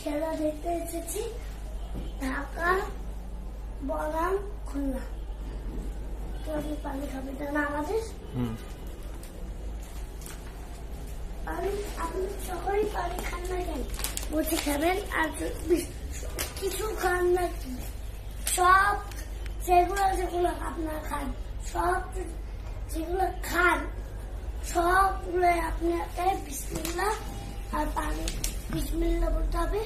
খেলা দেখতে এসেছি ঢাকা বনাম খুলনা। তো আপনি পানি খাবেন না আমাদের? আপনি সকলেই পানি খান না কেন? বসে খাবেন আর কিছু খান না, সব যেগুলো আপনারা খান, সব যেগুলো খান সবগুলো আপনাকে বিসমিল্লাহ আর পানি বিসমিল্লাহ বলতে হবে।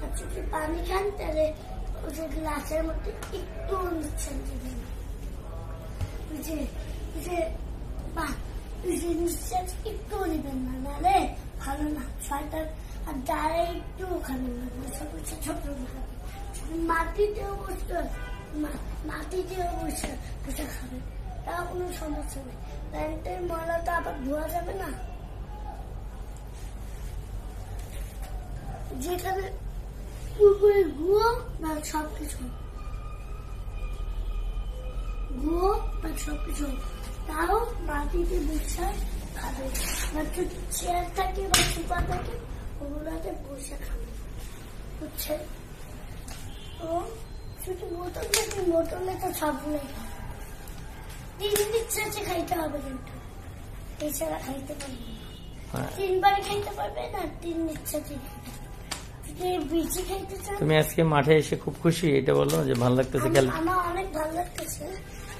আর যদি পানি খান তাহলে ওই গ্লাসের মধ্যে একটু নিচ্ছেন দিবেন, নিঃশ্বাস একটু নিবেন না, নাহলে ভালো না। শয়তান আর যারা একটু খাবেন না, ছোট মাটিতেও বসে খাবেন, তাও কোনো সমস্যা নেই। প্যান্টের ময়লাটা আবার ধোয়া যাবে না। যেখানে পুকুরে গুয়ো বা সবকিছু তাও মাটিতে বসে খাবে। যদি চেয়ার থাকে বা সুপা থাকে ওগুলোতে বসে খাবে, বুঝছেন? তো শুধু মোটলে তো সবগুলোই খাবে। 3 নিঃশ্বাসে খাইতে হবে, কিন্তু এছাড়া খাইতে পারবে না। 3 বারে খাইতে পারবে না, 3 নিঃশ্বাসে খাইতে পারবে। বেশি খাইতে চান? তুমি আজকে মাঠে এসে খুব খুশি, এটা বলো যে ভালো লাগতেছে খেলা? আমার অনেক ভালো লাগতেছে,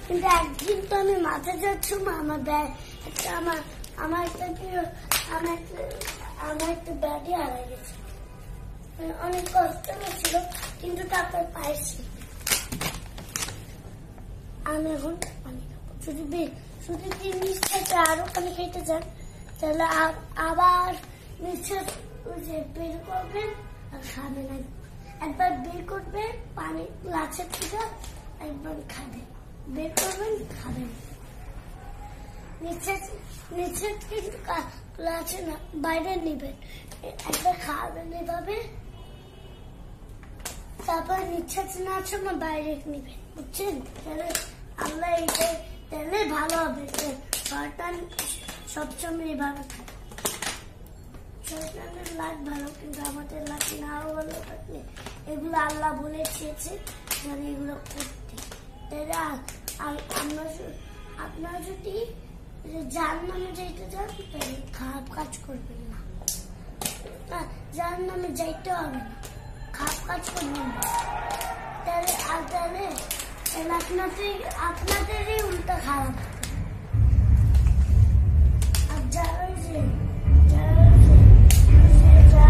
কিন্তু একদিন তো আমি মাঠে যাচ্ছি, আমার একটা ব্যাটই হারাই গেছে। অনেক কষ্ট হচ্ছিল, কিন্তু তারপর পাইছি। আমি এখন পানি খাবো। যদি 3 নিঃশ্বাসে আরো পানি খাইতে চান তাহলে আবার নিঃশ্বাস বের করবেন আর খাবেন। একবার বের করবেন পানি গ্লাসের থেকে, একবার খাবেন, বের করবেন খাবেন। নিঃশ্বাস কিন্তু গ্লাসে না, বাইরে নিবেন। একবার খাবেন এভাবে, তারপর নিঃশ্বাস নেওয়ার সময় বাইরে নিবেন, বুঝছেন? তাহলে আল্লাহ এইটাই, তাহলে ভালো হবে। শয়তান সবসময় এভাবে থাকে। শয়তানের লাট ভালো, কিন্তু আমাদের লাট নাও ভালো থাকলে এগুলো আল্লাহ বলে দিয়েছে মানে এগুলো করতে। তাহলে আপনারা যদি জাহান্নামে যাইতে চান তাহলে খারাপ কাজ করবেন না, জাহান্নামে যাইতে হবে না, খারাপ কাজ করবেন না। তাহলে আপনাদেরই উল্টা খারাপ। আর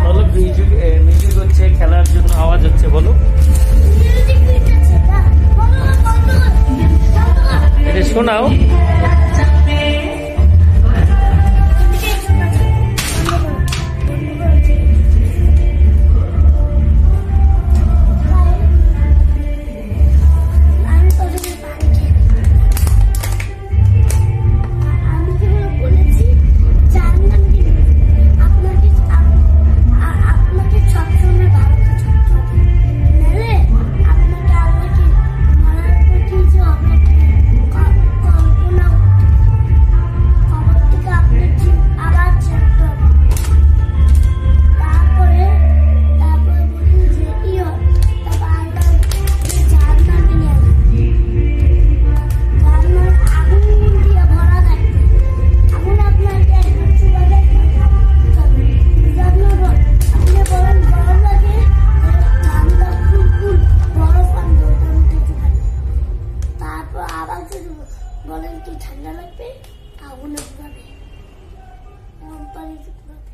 বলো মিউজিক হচ্ছে, খেলার জন্য আওয়াজ হচ্ছে, বলো এটা শোনাও। বলেন কি ঠান্ডা লাগবে? আগুনে পুরাবে, গরম পানিতে পুরাবে।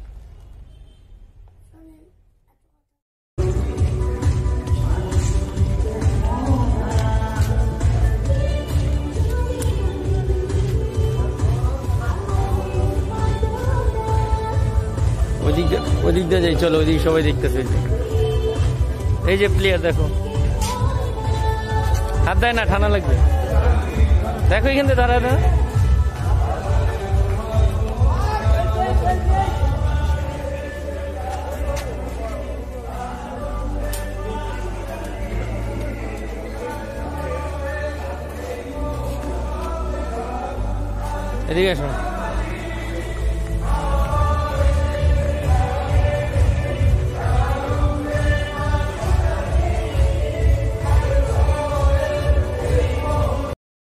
ওদিক দিয়ে যাই, চলো ওদিক সবাই দেখতেছে। এই যে প্লেয়ার দেখো, হাত দেয় না, ঠান্ডা লাগবে। দেখো এখান থেকে দাঁড়ায় না, এদিকে আসো।